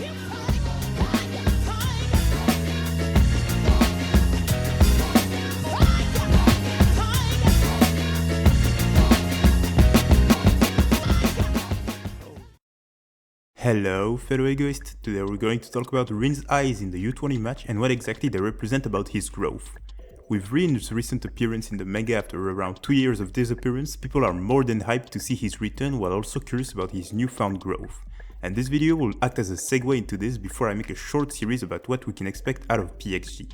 Hello fellow egoists, today we're going to talk about Rin's eyes in the U20 match and what exactly they represent about his growth. With Rin's recent appearance in the manga after around 2 years of disappearance, people are more than hyped to see his return while also curious about his newfound growth. And this video will act as a segue into this before I make a short series about what we can expect out of PXG.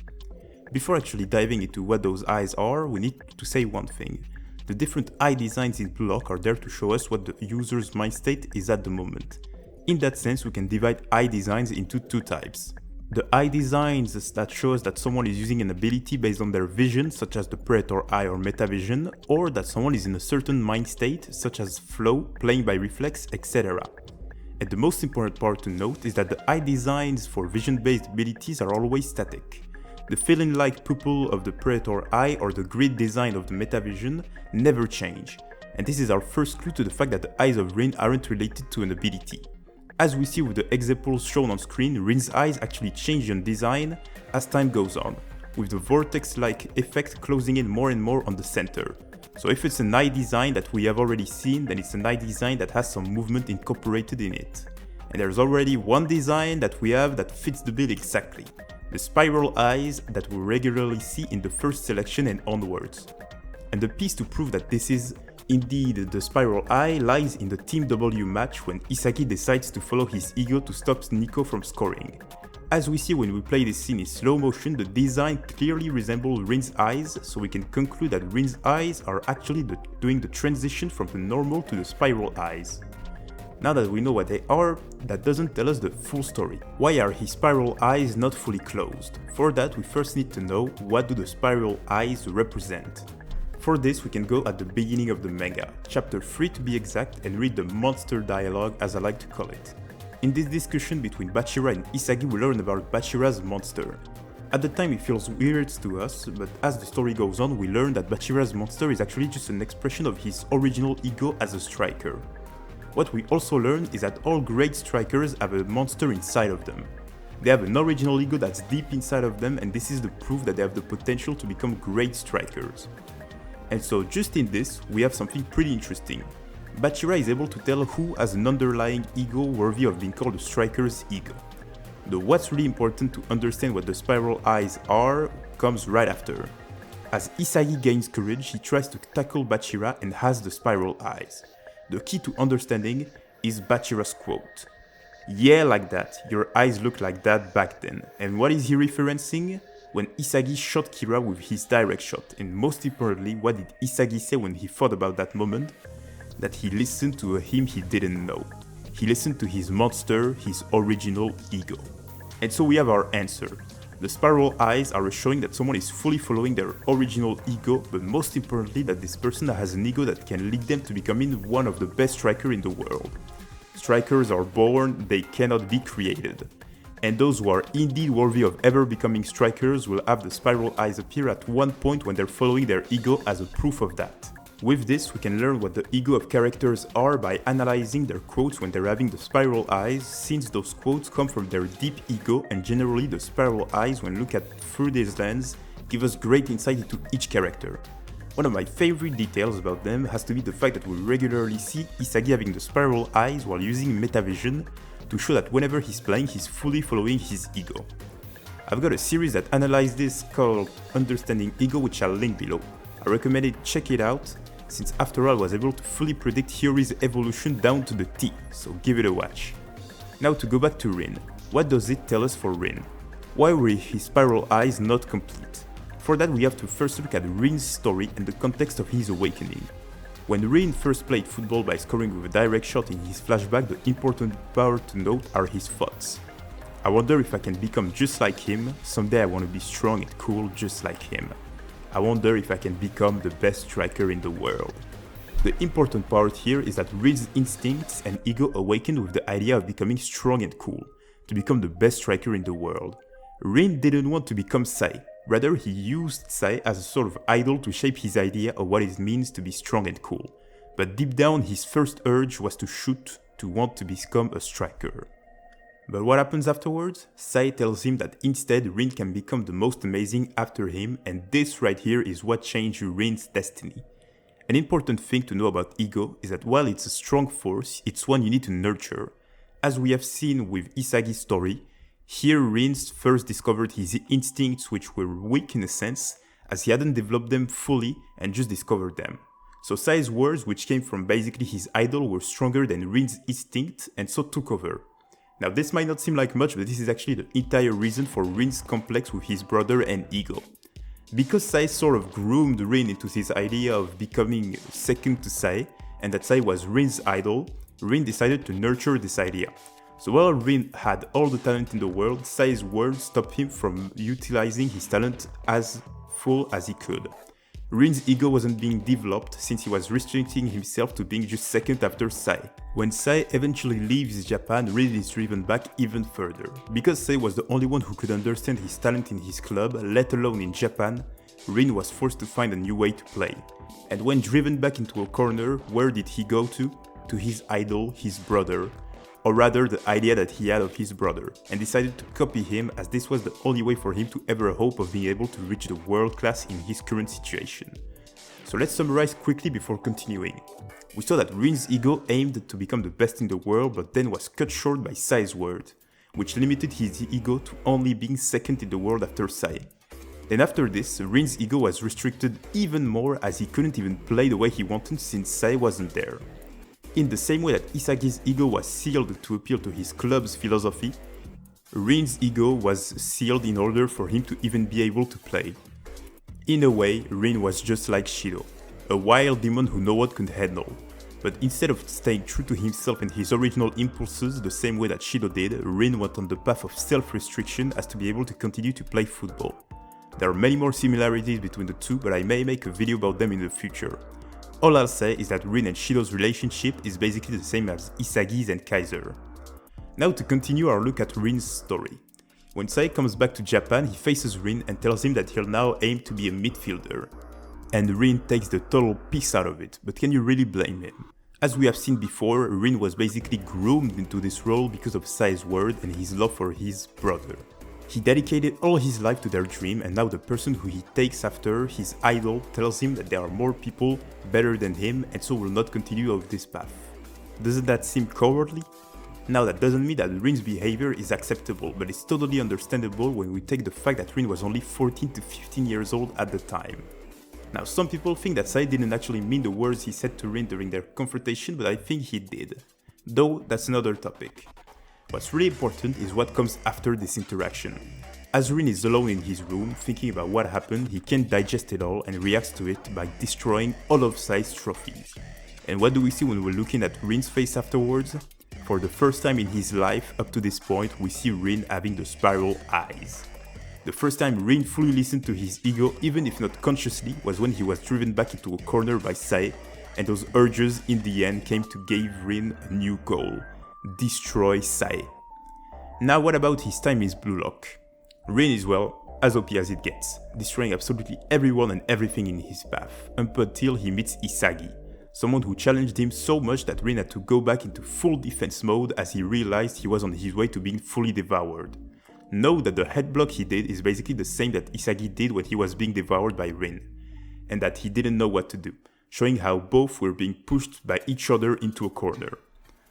Before actually diving into what those eyes are, we need to say one thing. The different eye designs in Blue Lock are there to show us what the user's mind state is at the moment. In that sense, we can divide eye designs into two types. The eye designs that show us that someone is using an ability based on their vision, such as the Predator Eye or Metavision, or that someone is in a certain mind state, such as flow, playing by reflex, etc. And the most important part to note is that the eye designs for vision-based abilities are always static. The feeling-like pupil of the Predator Eye or the grid design of the Metavision never change, and this is our first clue to the fact that the eyes of Rin aren't related to an ability. As we see with the examples shown on screen, Rin's eyes actually change in design as time goes on, with the vortex-like effect closing in more and more on the center. So if it's an eye design that we have already seen, then it's an eye design that has some movement incorporated in it. And there's already one design that we have that fits the bill exactly. The spiral eyes that we regularly see in the first selection and onwards. And the piece to prove that this is indeed the spiral eye lies in the Team W match when Isagi decides to follow his ego to stop Nico from scoring. As we see when we play this scene in slow motion, the design clearly resembles Rin's eyes, so we can conclude that Rin's eyes are actually doing the transition from the normal to the spiral eyes. Now that we know what they are, that doesn't tell us the full story. Why are his spiral eyes not fully closed? For that, we first need to know what do the spiral eyes represent. For this, we can go at the beginning of the manga, chapter 3 to be exact, and read the monster dialogue as I like to call it. In this discussion between Bachira and Isagi, we learn about Bachira's monster. At the time it feels weird to us, but as the story goes on, we learn that Bachira's monster is actually just an expression of his original ego as a striker. What we also learn is that all great strikers have a monster inside of them. They have an original ego that's deep inside of them, and this is the proof that they have the potential to become great strikers. And so just in this, we have something pretty interesting. Bachira is able to tell who has an underlying ego worthy of being called a striker's ego. Though what's really important to understand what the spiral eyes are comes right after. As Isagi gains courage, he tries to tackle Bachira and has the spiral eyes. The key to understanding is Bachira's quote. "Yeah, like that, your eyes look like that back then." And what is he referencing? When Isagi shot Kira with his direct shot, and most importantly, what did Isagi say when he thought about that moment? That he listened to a him he didn't know. He listened to his monster, his original ego. And so we have our answer. The spiral eyes are showing that someone is fully following their original ego, but most importantly that this person has an ego that can lead them to becoming one of the best strikers in the world. Strikers are born, they cannot be created. And those who are indeed worthy of ever becoming strikers will have the spiral eyes appear at one point when they're following their ego as a proof of that. With this, we can learn what the ego of characters are by analyzing their quotes when they're having the spiral eyes, since those quotes come from their deep ego, and generally the spiral eyes, when looked at through this lens, give us great insight into each character. One of my favorite details about them has to be the fact that we regularly see Isagi having the spiral eyes while using Metavision, to show that whenever he's playing, he's fully following his ego. I've got a series that analyzes this called Understanding Ego, which I'll link below. I recommend it, check it out, since after all I was able to fully predict Hiyori's evolution down to the T, so give it a watch. Now to go back to Rin, what does it tell us for Rin? Why were his spiral eyes not complete? For that we have to first look at Rin's story and the context of his awakening. When Rin first played football by scoring with a direct shot in his flashback, the important part to note are his thoughts. I wonder if I can become just like him, someday I want to be strong and cool just like him. I wonder if I can become the best striker in the world. The important part here is that Rin's instincts and ego awakened with the idea of becoming strong and cool, to become the best striker in the world. Rin didn't want to become Sai. Rather, he used Sai as a sort of idol to shape his idea of what it means to be strong and cool. But deep down, his first urge was to shoot, to want to become a striker. But what happens afterwards? Sai tells him that instead Rin can become the most amazing after him, and this right here is what changed Rin's destiny. An important thing to know about ego is that while it's a strong force, it's one you need to nurture. As we have seen with Isagi's story, here Rin first discovered his instincts, which were weak in a sense, as he hadn't developed them fully and just discovered them. So Sai's words, which came from basically his idol, were stronger than Rin's instinct and so took over. Now this might not seem like much, but this is actually the entire reason for Rin's complex with his brother and ego. Because Sai sort of groomed Rin into this idea of becoming second to Sai, and that Sai was Rin's idol, Rin decided to nurture this idea. So while Rin had all the talent in the world, Sai's words stopped him from utilizing his talent as full as he could. Rin's ego wasn't being developed since he was restricting himself to being just second after Sai. When Sai eventually leaves Japan, Rin is driven back even further. Because Sai was the only one who could understand his talent in his club, let alone in Japan, Rin was forced to find a new way to play. And when driven back into a corner, where did he go to? To his idol, his brother. Or rather the idea that he had of his brother, and decided to copy him as this was the only way for him to ever hope of being able to reach the world class in his current situation. So let's summarize quickly before continuing. We saw that Rin's ego aimed to become the best in the world, but then was cut short by Sai's word, which limited his ego to only being second in the world after Sai. Then after this, Rin's ego was restricted even more as he couldn't even play the way he wanted since Sai wasn't there. In the same way that Isagi's ego was sealed to appeal to his club's philosophy, Rin's ego was sealed in order for him to even be able to play. In a way, Rin was just like Shido, a wild demon who no one could handle. But instead of staying true to himself and his original impulses the same way that Shido did, Rin went on the path of self-restriction as to be able to continue to play football. There are many more similarities between the two, but I may make a video about them in the future. All I'll say is that Rin and Shido's relationship is basically the same as Isagi's and Kaiser. Now to continue our look at Rin's story. When Sai comes back to Japan, he faces Rin and tells him that he'll now aim to be a midfielder. And Rin takes the total piss out of it, but can you really blame him? As we have seen before, Rin was basically groomed into this role because of Sai's word and his love for his brother. He dedicated all his life to their dream, and now the person who he takes after, his idol, tells him that there are more people better than him and so will not continue on this path. Doesn't that seem cowardly? Now that doesn't mean that Rin's behavior is acceptable, but it's totally understandable when we take the fact that Rin was only 14 to 15 years old at the time. Now some people think that Sai didn't actually mean the words he said to Rin during their confrontation, but I think he did. Though that's another topic. What's really important is what comes after this interaction. As Rin is alone in his room, thinking about what happened, he can't digest it all and reacts to it by destroying all of Sai's trophies. And what do we see when we're looking at Rin's face afterwards? For the first time in his life up to this point, we see Rin having the spiral eyes. The first time Rin fully listened to his ego, even if not consciously, was when he was driven back into a corner by Sai, and those urges in the end came to give Rin a new goal. Destroy Sai. Now what about his time in Blue Lock? Rin is, well, as OP as it gets, destroying absolutely everyone and everything in his path, up until he meets Isagi, someone who challenged him so much that Rin had to go back into full defense mode as he realized he was on his way to being fully devoured. Know that the head block he did is basically the same that Isagi did when he was being devoured by Rin, and that he didn't know what to do, showing how both were being pushed by each other into a corner.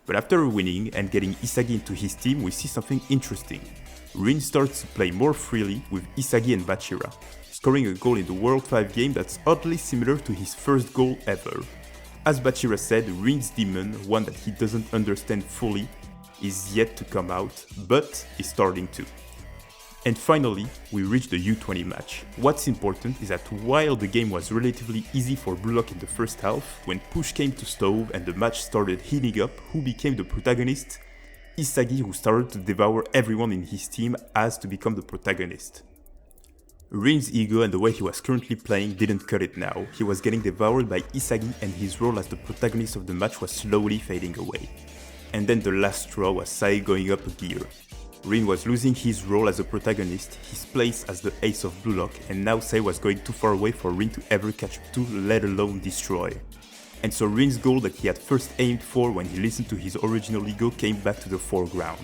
But after winning and getting Isagi into his team, we see something interesting. Rin starts to play more freely with Isagi and Bachira, scoring a goal in the World 5 game that's oddly similar to his first goal ever. As Bachira said, Rin's demon, one that he doesn't understand fully, is yet to come out, but is starting to. And finally, we reach the U20 match. What's important is that while the game was relatively easy for Blue Lock in the first half, when push came to shove and the match started heating up, who became the protagonist? Isagi, who started to devour everyone in his team, as to become the protagonist. Rin's ego and the way he was currently playing didn't cut it now. He was getting devoured by Isagi and his role as the protagonist of the match was slowly fading away. And then the last straw was Sai going up a gear. Rin was losing his role as a protagonist, his place as the ace of Blue Lock, and now Sai was going too far away for Rin to ever catch up to, let alone destroy. And so Rin's goal that he had first aimed for when he listened to his original ego came back to the foreground.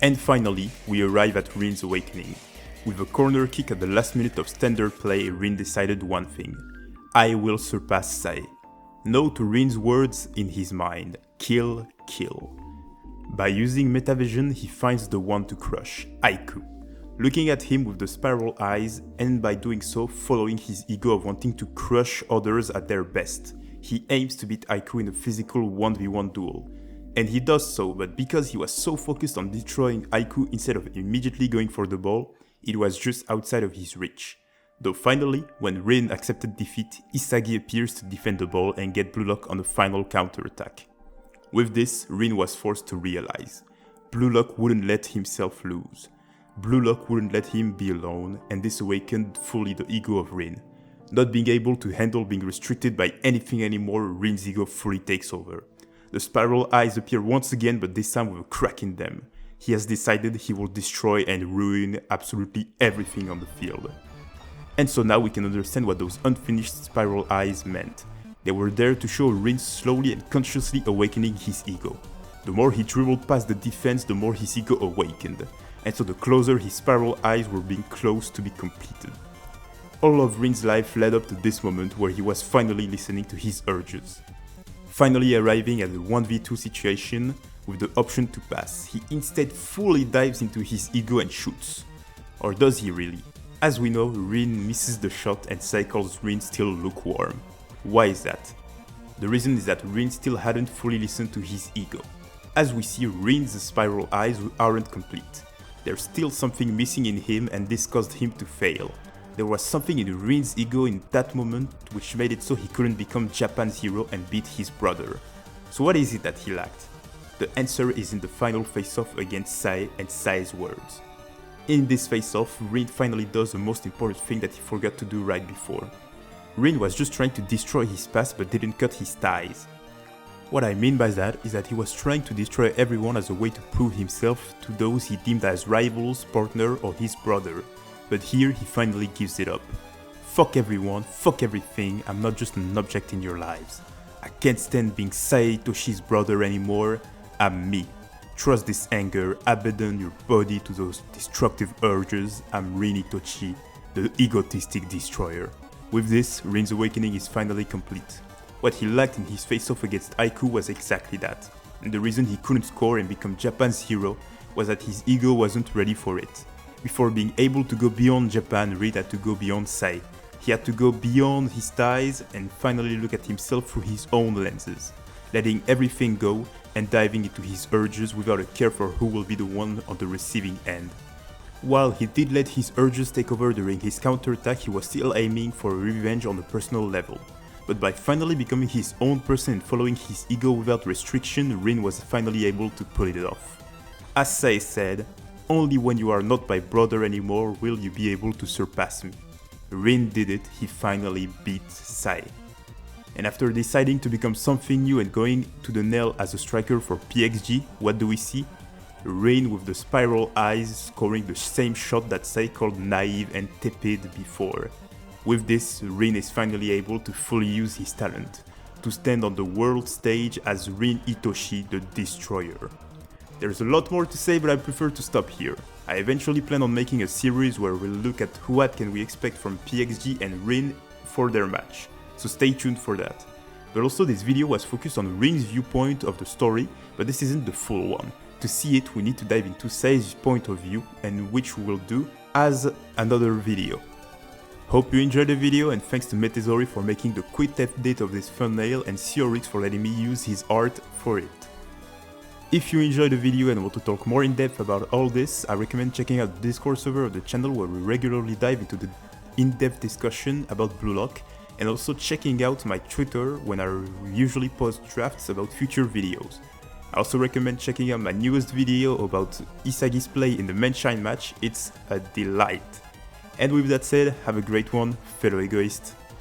And finally, we arrive at Rin's awakening. With a corner kick at the last minute of standard play, Rin decided one thing: I will surpass Sai. No to Rin's words in his mind: kill, kill. By using Metavision, he finds the one to crush, Aiku, looking at him with the spiral eyes, and by doing so, following his ego of wanting to crush others at their best. He aims to beat Aiku in a physical 1v1 duel. And he does so, but because he was so focused on destroying Aiku instead of immediately going for the ball, it was just outside of his reach. Though finally, when Rin accepted defeat, Isagi appears to defend the ball and get Blue Lock on the final counterattack. With this, Rin was forced to realize Blue Lock wouldn't let himself lose. Blue Lock wouldn't let him be alone, and this awakened fully the ego of Rin. Not being able to handle being restricted by anything anymore, Rin's ego fully takes over. The spiral eyes appear once again, but this time with a crack in them. He has decided he will destroy and ruin absolutely everything on the field. And so now we can understand what those unfinished spiral eyes meant. They were there to show Rin slowly and consciously awakening his ego. The more he dribbled past the defense, the more his ego awakened. And so the closer his spiral eyes were being close to be completed. All of Rin's life led up to this moment where he was finally listening to his urges. Finally arriving at the 1v2 situation with the option to pass, he instead fully dives into his ego and shoots. Or does he really? As we know, Rin misses the shot and Sai calls Rin still lukewarm. Why is that? The reason is that Rin still hadn't fully listened to his ego. As we see, Rin's spiral eyes aren't complete. There's still something missing in him, and this caused him to fail. There was something in Rin's ego in that moment which made it so he couldn't become Japan's hero and beat his brother. So what is it that he lacked? The answer is in the final face-off against Sai and Sai's words. In this face-off, Rin finally does the most important thing that he forgot to do right before. Rin was just trying to destroy his past but didn't cut his ties. What I mean by that is that he was trying to destroy everyone as a way to prove himself to those he deemed as rivals, partner, or his brother. But here he finally gives it up. Fuck everyone, fuck everything, I'm not just an object in your lives. I can't stand being Saitoshi's brother anymore, I'm me. Trust this anger, abandon your body to those destructive urges, I'm Rin Itochi, the egotistic destroyer. With this, Rin's awakening is finally complete. What he lacked in his face-off against Aiku was exactly that. And the reason he couldn't score and become Japan's hero was that his ego wasn't ready for it. Before being able to go beyond Japan, Rin had to go beyond Sai. He had to go beyond his ties and finally look at himself through his own lenses, letting everything go and diving into his urges without a care for who will be the one on the receiving end. While he did let his urges take over during his counterattack, he was still aiming for revenge on a personal level. But by finally becoming his own person and following his ego without restriction, Rin was finally able to pull it off. As Sai said, only when you are not my brother anymore will you be able to surpass me. Rin did it, he finally beat Sai. And after deciding to become something new and going to the nail as a striker for PXG, what do we see? Rin with the spiral eyes scoring the same shot that Sai called naive and tepid before. With this, Rin is finally able to fully use his talent, to stand on the world stage as Rin Itoshi the Destroyer. There's a lot more to say, but I prefer to stop here. I eventually plan on making a series where we'll look at what can we expect from PXG and Rin for their match, so stay tuned for that. But also this video was focused on Rin's viewpoint of the story, but this isn't the full one. To see it, we need to dive into Sai's point of view, and which we will do as another video. Hope you enjoyed the video, and thanks to Metezori for making the quick update of this thumbnail and Siyorix for letting me use his art for it. If you enjoyed the video and want to talk more in depth about all this, I recommend checking out the Discord server of the channel where we regularly dive into the in-depth discussion about Blue Lock, and also checking out my Twitter when I usually post drafts about future videos. I also recommend checking out my newest video about Isagi's play in the Menshine match, it's a delight. And with that said, have a great one, fellow egoist.